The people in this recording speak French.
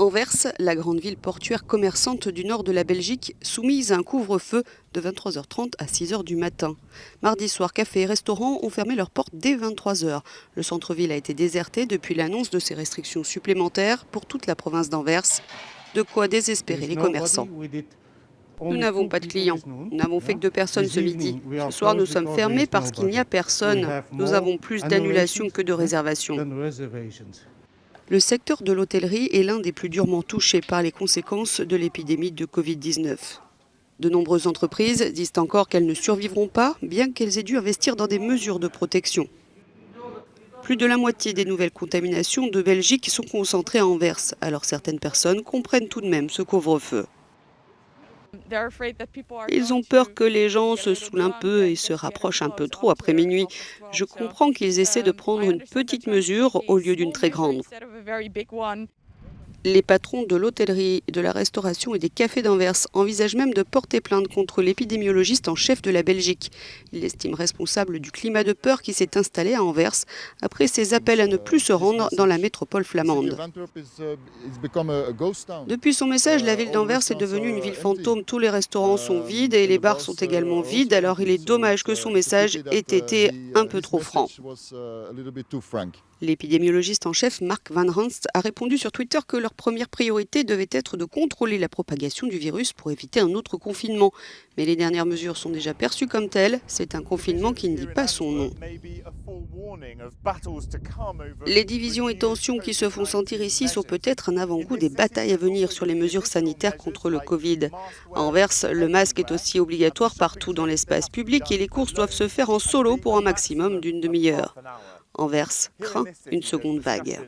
Anvers, la grande ville portuaire commerçante du nord de la Belgique, soumise à un couvre-feu de 23h30 à 6h du matin. Mardi soir, cafés et restaurants ont fermé leurs portes dès 23h. Le centre-ville a été déserté depuis l'annonce de ces restrictions supplémentaires pour toute la province d'Anvers. De quoi désespérer les commerçants. Nous n'avons pas de clients. Nous n'avons fait que 2 personnes ce midi. Ce soir, nous sommes fermés parce qu'il n'y a personne. Nous avons plus d'annulations que de réservations. Le secteur de l'hôtellerie est l'un des plus durement touchés par les conséquences de l'épidémie de Covid-19. De nombreuses entreprises disent encore qu'elles ne survivront pas, bien qu'elles aient dû investir dans des mesures de protection. Plus de la moitié des nouvelles contaminations de Belgique sont concentrées à Anvers, alors certaines personnes comprennent tout de même ce couvre-feu. Ils ont peur que les gens se saoulent un peu et se rapprochent un peu trop après minuit. Je comprends qu'ils essaient de prendre une petite mesure au lieu d'une très grande. Les patrons de l'hôtellerie, de la restauration et des cafés d'Anvers envisagent même de porter plainte contre l'épidémiologiste en chef de la Belgique. Il l'estime responsable du climat de peur qui s'est installé à Anvers après ses appels à ne plus se rendre dans la métropole flamande. Depuis son message, la ville d'Anvers est devenue une ville fantôme. Tous les restaurants sont vides et les bars sont également vides. Alors il est dommage que son message ait été un peu trop franc. L'épidémiologiste en chef, Mark Van Ranst, a répondu sur Twitter que leur première priorité devait être de contrôler la propagation du virus pour éviter un autre confinement. Mais les dernières mesures sont déjà perçues comme telles. C'est un confinement qui ne dit pas son nom. Les divisions et tensions qui se font sentir ici sont peut-être un avant-goût des batailles à venir sur les mesures sanitaires contre le Covid. À Anvers, le masque est aussi obligatoire partout dans l'espace public et les courses doivent se faire en solo pour un maximum d'une demi-heure. Anvers craint une seconde vague.